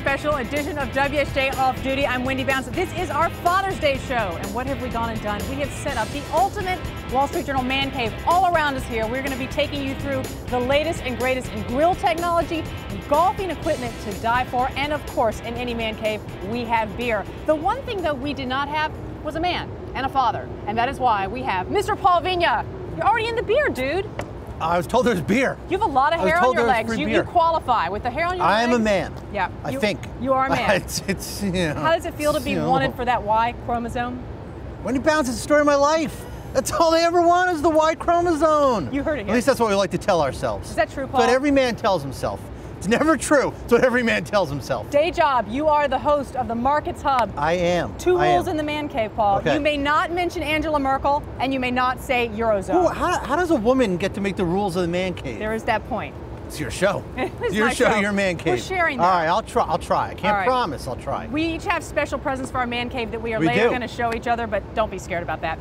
special edition of WSJ Off Duty. I'm Wendy Bounds. This is our Father's Day show. And what have we gone and done? We have set up the ultimate Wall Street Journal man cave all around us here. We're going to be taking you through the latest and greatest in grill technology, golfing equipment to die for, and of course, in any man cave, we have beer. The one thing that we did not have was a man and a father. And that is why we have Mr. Paul Vigna. You're already in the beer, dude. I was told there's beer. You have a lot of hair on your legs. You qualify with the hair on your legs. I am a man. Yeah. I think. You are a man. It's you know, how does it feel to be wanted for that Y chromosome? Wendy Bounds is the story of my life. That's all they ever want is the Y chromosome. You heard it here. At least that's what we like to tell ourselves. Is that true, Paul? But every man tells himself. It's never true. It's what every man tells himself. Day job, you are the host of the Markets Hub. I am. Two rules in the man cave, Paul. Okay. You may not mention Angela Merkel, and you may not say Eurozone. Ooh, how does a woman get to make the rules of the man cave? There is that point. It's your show. It's your my show, your man cave. We're sharing that. All right, I'll try. I can't promise, I'll try. We each have special presents for our man cave that we are later going to show each other, but don't be scared about that.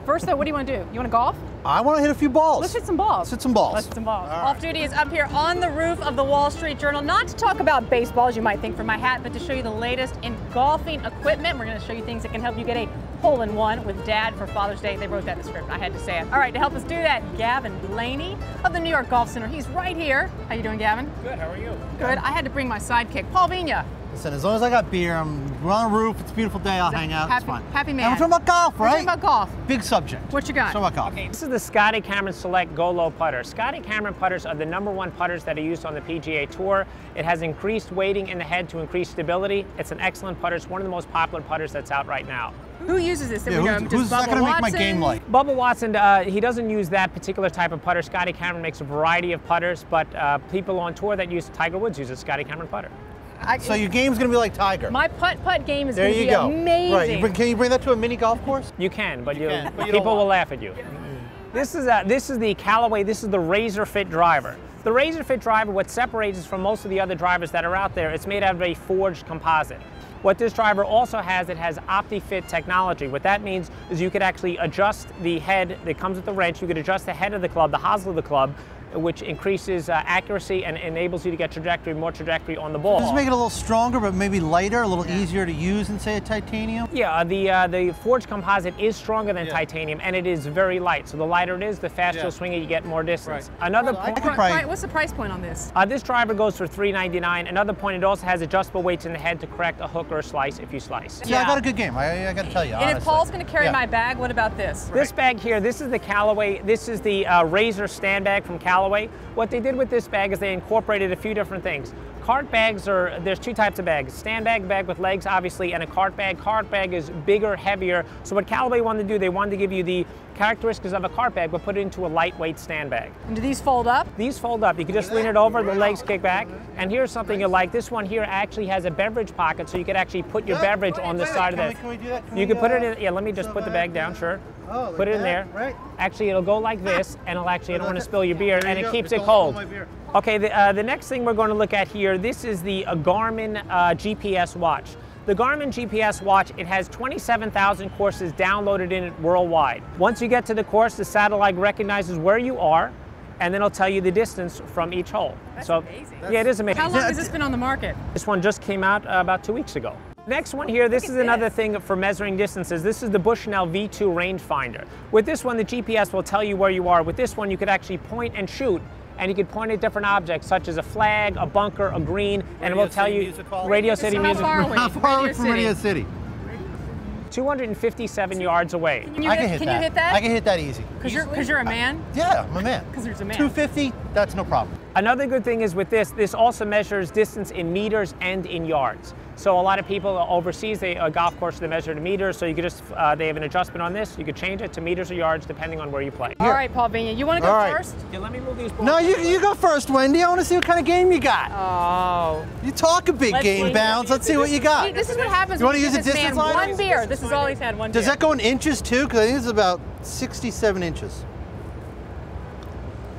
First, though, what do you want to do? You want to golf? I want to hit a few balls. Let's hit some balls. Let's hit some balls. Let's hit some balls. Off Duty is up here on the roof of the Wall Street Journal, not to talk about baseballs, you might think from my hat, but to show you the latest in golfing equipment. We're going to show you things that can help you get a hole-in-one with Dad for Father's Day. They wrote that in the script. I had to say it. All right, to help us do that, Gavin Blaney of the New York Golf Center. He's right here. How you doing, Gavin? Good. How are you? Good. I had to bring my sidekick, Paul Vigna. Listen, as long as I got beer, we're on the roof, it's a beautiful day, I'll hang out, it's fine. Happy man. And we're talking about golf, right? We're talking about golf. Big subject. What you got? Talking about golf. Okay, this is the Scotty Cameron Select Go Low putter. Scotty Cameron putters are the #1 putters that are used on the PGA Tour. It has increased weighting in the head to increase stability. It's an excellent putter. It's one of the most popular putters that's out right now. Who uses this? Who's that going to make my game like? Bubba Watson, he doesn't use that particular type of putter. Scotty Cameron makes a variety of putters, but people on tour that use Tiger Woods use a Scotty Cameron putter. So your game's going to be like Tiger. My putt game is going to be amazing. Right. Can you bring that to a mini golf course? You can, but people will laugh at you. This is the Callaway. This is the Razr Fit driver. The Razr Fit driver, what separates it from most of the other drivers that are out there, it's made out of a forged composite. What this driver also has, it has OptiFit technology. What that means is you could actually adjust the head that comes with the wrench. You could adjust the head of the club, the hosel of the club, which increases accuracy and enables you to get more trajectory on the ball. Does this make it a little stronger, but maybe lighter, a little easier to use than, say, a titanium? Yeah, the forged composite is stronger than titanium, and it is very light. So the lighter it is, the faster you'll swing it, you get more distance. Right. Another point, what's the price point on this? This driver goes for $399. Another point, it also has adjustable weights in the head to correct a hook or a slice if you slice. Yeah, I got a good game. I got to tell you, And honestly. if Paul's going to carry my bag, what about this? This bag here, this is the Callaway. This is the Razr stand bag from Callaway. What they did with this bag is they incorporated a few different things. Cart bags there's two types of bags. Stand bag with legs, obviously, and a cart bag. Cart bag is bigger, heavier. So what Callaway wanted to do, they wanted to give you the characteristics of a cart bag, but put it into a lightweight stand bag. And do these fold up? These fold up. You can just lean it over, the legs kick back. And here's something you like. This one here actually has a beverage pocket, so you could actually put your beverage on the side of this. Can we do that? You can put it in, let me just put the bag down, sure. Put it in there. Right. Actually, it'll go like this, and it'll actually, I don't want to spill your beer, and it keeps it cold. Okay, the next thing we're going to look at here, this is the Garmin GPS watch. The Garmin GPS watch, it has 27,000 courses downloaded in it worldwide. Once you get to the course, the satellite recognizes where you are, and then it'll tell you the distance from each hole. That's amazing. Yeah, it is amazing. How long has this been on the market? This one just came out about 2 weeks ago. Next one here, this is another thing for measuring distances. This is the Bushnell V2 rangefinder. With this one, the GPS will tell you where you are. With this one, you could actually point and shoot, and you could point at different objects, such as a flag, a bunker, a green, and it will tell you Radio City Music Hall. How far are we from Radio City? 257 yards away. Can you hit that? I can hit that easy. Because you're a man? Yeah, I'm a man. Because there's a man. 250, that's no problem. Another good thing is with this also measures distance in meters and in yards. So a lot of people overseas, a golf course, they measure to meters, so you could just, they have an adjustment on this. You could change it to meters or yards depending on where you play. All right, Paul Vigna, you want to go first? Yeah, let me move these balls. No, you go first, Wendy. I want to see what kind of game you got. Oh. You talk a big game, Bounds. Let's see what you got. This is what happens you when want to use a distance line? One beer. This is all he's had, one beer. Does that go in inches too? Because I think it's about 67 inches.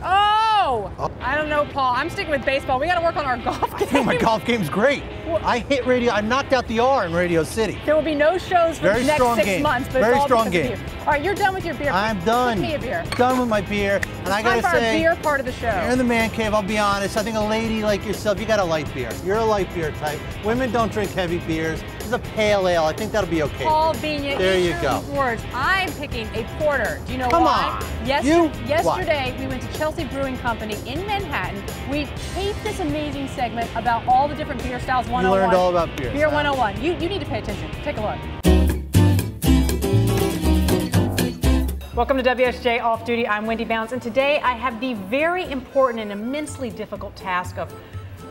Oh! No. I don't know, Paul. I'm sticking with baseball. We got to work on our golf game. I think my golf game's great. I hit radio. I knocked out the R in Radio City. There will be no shows for the next 6 months. But Very it's all strong because game. of you. All right, you're done with your beer. I'm done. Give me a beer. Done with my beer. And I gotta Time for say, our beer part of the show. you're in the man cave. I'll be honest. I think a lady like yourself, you got a light beer. You're a light beer type. Women don't drink heavy beers. This is a pale ale. I think that'll be okay. Paul Vigna. There you go. Words. I'm picking a porter. Do you know Come why? on. Yesterday, we went to Chelsea Brewing Company in Manhattan. We taped this amazing segment about all the different beer styles 101. You learned all about beer. Beer 101. You need to pay attention. Take a look. Welcome to WSJ Off Duty. I'm Wendy Bounds, and today I have the very important and immensely difficult task of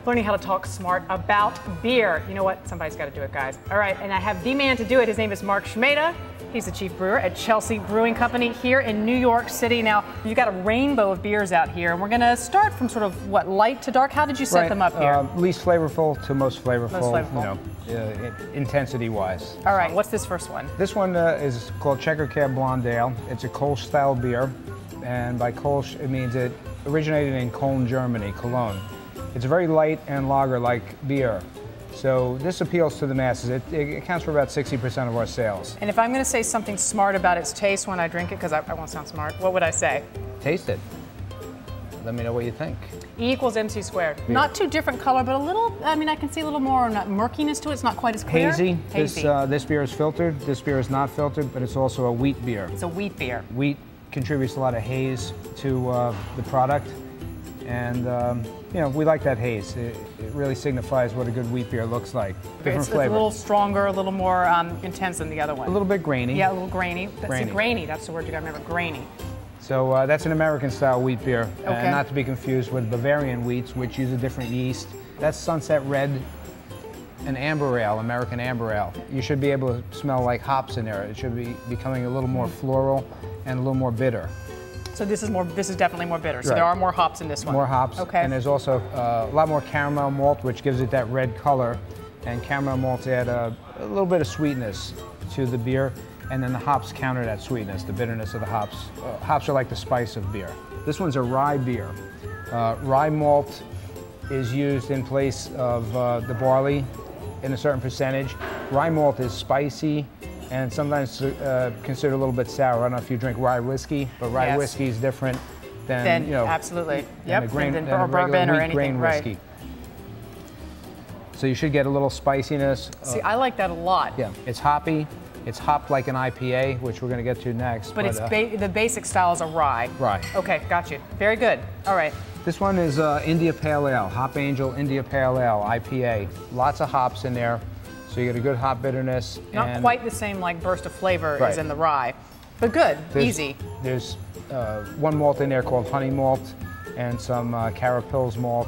learning how to talk smart about beer. You know what? Somebody's got to do it, guys. All right, and I have the man to do it. His name is Mark Schmeda. He's the chief brewer at Chelsea Brewing Company here in New York City. Now, you've got a rainbow of beers out here, and we're going to start from sort of, what, light to dark? How did you set them up here? Least flavorful to most flavorful, Most flavorful. You know, intensity-wise. All right, what's this first one? This one is called Checker Cab Blonde Ale. It's a Kolsch-style beer, and by Kolsch, it means it originated in Cologne, Germany, Cologne. It's a very light and lager-like beer. So this appeals to the masses. It accounts for about 60% of our sales. And if I'm going to say something smart about its taste when I drink it, because I won't sound smart, what would I say? Taste it. Let me know what you think. E equals MC squared. Beer. Not too different color, but a little, I mean, I can see a little more murkiness to it. It's not quite as clear. Hazy. Hazy. This beer is filtered. This beer is not filtered, but it's also a wheat beer. It's a wheat beer. Wheat contributes a lot of haze to the product. And, you know, we like that haze. It really signifies what a good wheat beer looks like. Different flavor. It's a little stronger, a little more intense than the other one. A little bit grainy. Yeah, a little grainy. Grainy. Grainy, that's the word you gotta remember, grainy. So that's an American-style wheat beer. Okay. Not to be confused with Bavarian wheats, which use a different yeast. That's Sunset Red, an amber ale, American amber ale. You should be able to smell like hops in there. It should be becoming a little more floral and a little more bitter. So this is definitely more bitter. So Right. there are more hops in this one. More hops. Okay. And there's also a lot more caramel malt, which gives it that red color. And caramel malts add a little bit of sweetness to the beer. And then the hops counter that sweetness, the bitterness of the hops. Hops are like the spice of beer. This one's a rye beer. Rye malt is used in place of the barley in a certain percentage. Rye malt is spicy and sometimes considered a little bit sour. I don't know if you drink rye whiskey, but rye whiskey is different than, you know, absolutely. than a grain, than than a regular bourbon or wheat anything, grain right. whiskey. So you should get a little spiciness. See, I like that a lot. Yeah, it's hoppy. It's hopped like an IPA, which we're going to get to next. But it's the basic style is a rye. Rye. Okay, got you. Very good. All right. This one is India Pale Ale, Hop Angel India Pale Ale, IPA. Lots of hops in there, so you get a good hop bitterness. Not and quite the same like burst of flavor Right. as in the rye, but good, easy. There's one malt in there called honey malt and some Carapils malt.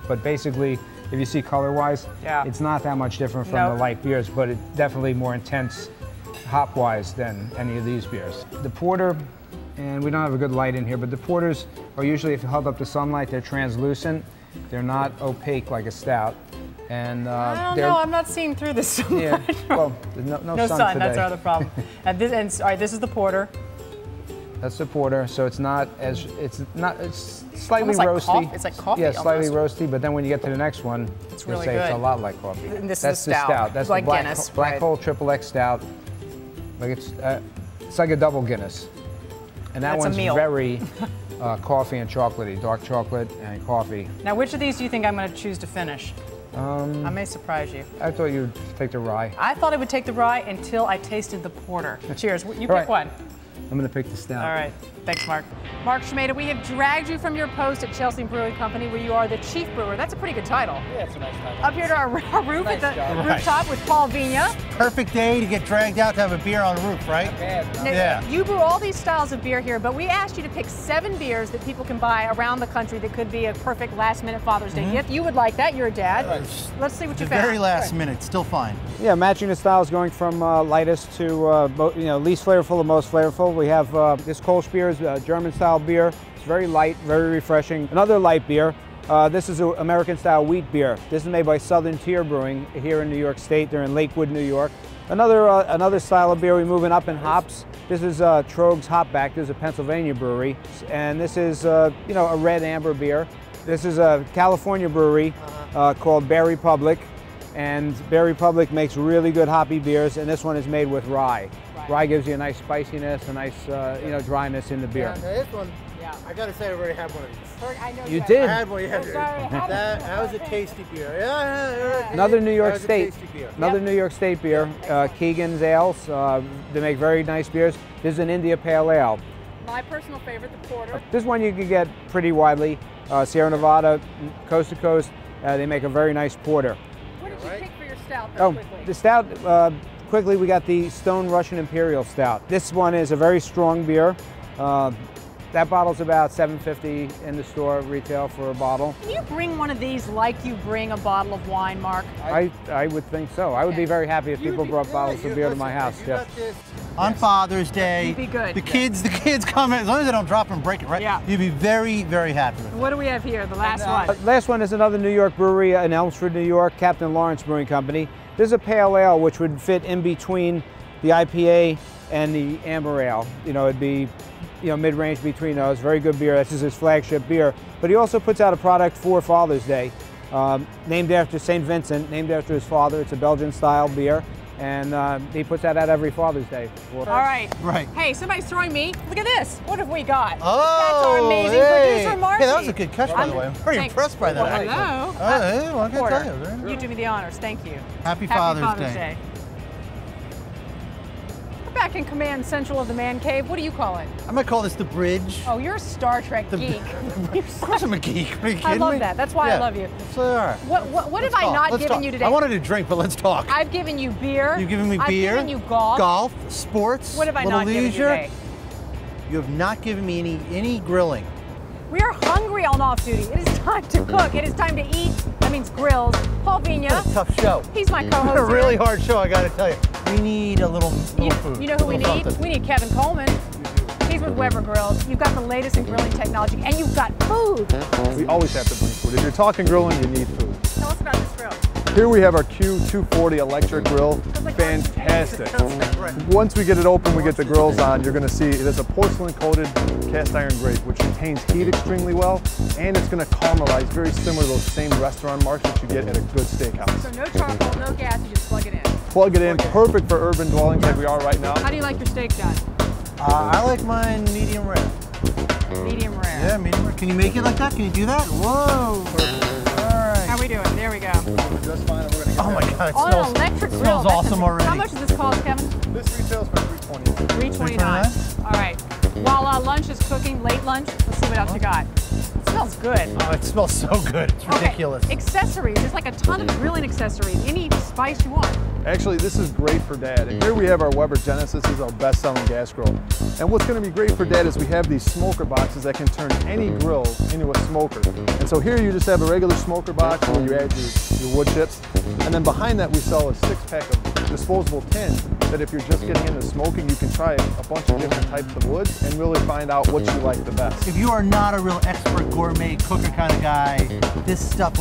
But basically, if you see color-wise, it's not that much different from the light beers, but it's definitely more intense hop-wise than any of these beers. The porter, and we don't have a good light in here, but the porters are usually, if you held up to sunlight, they're translucent. They're not opaque like a stout. And I don't know, I'm not seeing through this so much. Yeah, well, there's no sun today. That's our other problem. All right, this is the porter. That's the porter, so it's slightly Almost like roasty. It's like coffee. Yeah, slightly almost. roasty, but then when you get to the next one, It's you'll really say it's good. a lot like coffee. And this That's is the stout. stout. That's It's like the black, Guinness, black right. hole triple X stout. Like it's like a double Guinness. And that That's a one's meal. very coffee and chocolatey, dark chocolate and coffee. Now, which of these do you think I'm going to choose to finish? I may surprise you. I thought you'd take the rye. I thought I would take the rye until I tasted the porter. Cheers. You pick right. one. I'm gonna pick the stout. All right. Thanks, Mark. Mark Schmeda, we have dragged you from your post at Chelsea Brewing Company, where you are the chief brewer. That's a pretty good title. Yeah, it's a nice title. Up here to our roof Nice at the job. rooftop with Paul Vigna. Perfect day to get dragged out to have a beer on the roof, right? Now, Yeah. You brew all these styles of beer here, but we asked you to pick 7 beers that people can buy around the country that could be a perfect last-minute Father's Day gift. You would like that. You're a dad. Let's see what The you found. very last minute, still fine. Yeah, matching the styles going from lightest to least flavorful to most flavorful. We have this Kolsch beer is a German-style beer. It's very light, very refreshing. Another light beer, This is an American-style wheat beer. This is made by Southern Tier Brewing here in New York State. They're in Lakewood, New York. Another style of beer, we're moving up in hops. This is Troegs Hopback. This is a Pennsylvania brewery. And this is, you know, a red amber beer. This is a California brewery called Bear Republic. And Bear Republic makes really good hoppy beers, and this one is made with rye. Rye gives you a nice spiciness, a nice you know, dryness in the beer. Yeah, this one, I gotta say I already had one of these. I know You did? I had one, yeah. That was a tasty beer. Yeah. Another New York State. Beer. Another New York State beer. Keegan's Ales. They make very nice beers. This is an India Pale Ale. My personal favorite, the porter. This one you can get pretty widely. Sierra Nevada, coast to coast. They make a very nice porter. What did you pick for your stout, though, quickly? The stout, quickly we got the Stone Russian Imperial Stout. This one is a very strong beer. That bottle's about $7.50 in the store retail for a bottle. Can you bring one of these like you bring a bottle of wine, Mark? I would think so. I would be very happy if people brought bottles of beer to my house. Yeah. On Father's Day, You'd be good. the kids come in, as long as they don't drop and break it, right? Yeah. You'd be very, very happy with it. What do we have here, the last one? Last one is another New York brewery in Elmsford, New York, Captain Lawrence Brewing Company. This is a pale ale which would fit in between the IPA and the amber ale. You know, it'd be, you know, mid-range between those. Very good beer. This is his flagship beer. But he also puts out a product for Father's Day, named after St. Vincent, named after his father. It's a Belgian-style beer, and he puts that out every Father's Day. All right. Right. Hey, somebody's throwing me. Look at this. What have we got? Oh, that's our amazing producer, Marcy. Yeah, that was a good catch, by the way. I'm very impressed by that. Well, hello. What can I tell you? You do me the honors. Thank you. Happy Father's Day. Back in command central of the man cave. What do you call it? I'm gonna call this the bridge. Oh, you're a Star Trek geek. Of course I'm a geek. Are you kidding I love me? that. That's why I love you. So all right. What have I not given you today? I wanted to drink, but let's talk. I've given you beer. You've given me beer. I've given you golf. Golf, sports. What have I not given you today? You have not given me any grilling. We are hungry on off duty. It is time to cook. It is time to eat. That means grills. Paul Vigna. What a tough show. He's my co-host. A really hard show, I gotta tell you. We need a little food. You know who we need? Something. We need Kevin Coleman. He's with Weber Grills. You've got the latest in grilling technology, and you've got food. We always have to bring food. If you're talking grilling, you need food. Tell us about this grill. Here we have our Q240 electric grill. Fantastic. Once we get it open, we get the grills on, you're gonna see it is a porcelain coated cast iron grate, which retains heat extremely well, and it's gonna caramelize, very similar to those same restaurant marks that you get at a good steakhouse. So no charcoal, no gas, you just plug it in. Plug it in, perfect for urban dwellings like we are right now. How do you like your steak done? I like mine medium rare. Medium rare. Yeah, medium rare. Can you make it like that? Can you do that? Whoa. How we doing? There we go. Just fine, and we're gonna get Oh my God, it On smells, an electric grill. smells awesome already. How much does this cost, Kevin? This retails for $3.29. $3.29. All right. While lunch is cooking, late lunch, let's see what else you got. It smells good. Oh, it smells so good. It's ridiculous. Okay. Accessories. There's like a ton of grilling accessories. Any spice you want. Actually, this is great for Dad. And here we have our Weber Genesis. This is our best-selling gas grill. And what's going to be great for Dad is we have these smoker boxes that can turn any grill into a smoker. And so here you just have a regular smoker box where you add your wood chips. And then behind that we sell a 6-pack of disposable tins that if you're just getting into smoking, you can try a bunch of different types of woods and really find out what you like the best. If you are not a real expert gourmet cooker kind of guy, this stuff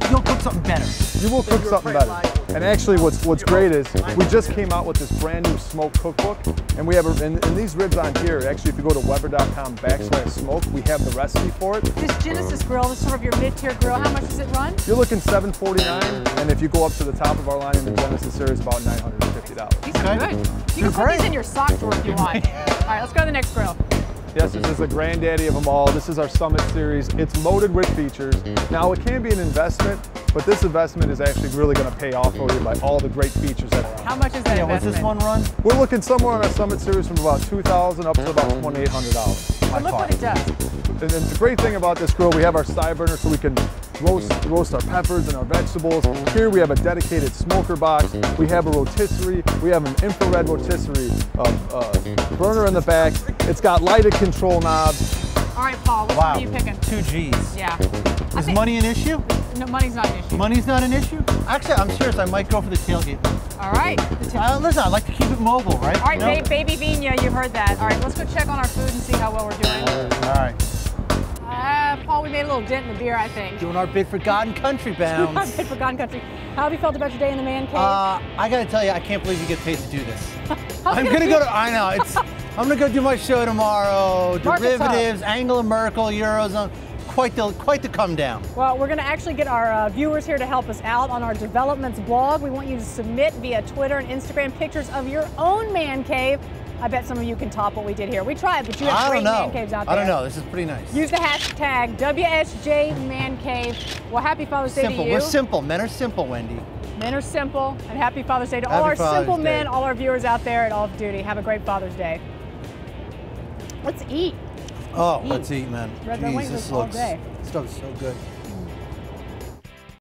you'll cook something better. You will cook something better. And actually what's great is we just came out with this brand new smoke cookbook, and we have and these ribs on here, actually if you go to weber.com/smoke, we have the recipe for it. This Genesis grill, this is sort of your mid-tier grill, how much does it run? You're looking $749, and if you go up to the top of our line in the Genesis series, about $950. These are good. You can put these in your sock drawer if you want. All right, let's go to the next grill. Yes, this is the granddaddy of them all. This is our Summit series. It's loaded with features. Now, it can be an investment, but this investment is actually really going to pay off for you by all the great features that are on. How much is that investment? What's this one run? We're looking somewhere on our Summit series from about $2,000 up to about $2,800. But look what it does. And the great thing about this grill, we have our side burner so we can roast our peppers and our vegetables. Here we have a dedicated smoker box. We have a rotisserie. We have an infrared rotisserie burner in the back. It's got lighted control knobs. All right, Paul, which one are you picking? 2 G's. Yeah. Is money an issue? No, money's not an issue. Money's not an issue? Actually, I'm serious. I might go for the tailgate. All right. Listen, I like to keep it mobile, right? All right, baby Vigna, you heard that. All right, let's go check on our food and see how well we're doing. All right. Paul, we made a little dent in the beer, I think. Doing our bid for God and Country, Bounds. Our bid for God and Country. How have you felt about your day in the man cave? I gotta tell you, I can't believe you get paid to do this. I'm gonna go to, I know, I'm gonna go do my show tomorrow. Derivatives, Angela Merkel, Eurozone. Quite the come down. Well, we're going to actually get our viewers here to help us out on our developments blog. We want you to submit via Twitter and Instagram pictures of your own man cave. I bet some of you can top what we did here. We tried, but you have great man caves out there. I don't know. This is pretty nice. Use the hashtag WSJManCave. Well, happy Father's Day to you. We're simple. Men are simple, Wendy. Men are simple, and happy Father's Day to all our simple men, all our viewers out there at Off Duty. Have a great Father's Day. Let's eat. Oh, let's eat, man. Red wings all day. This stuff is so good.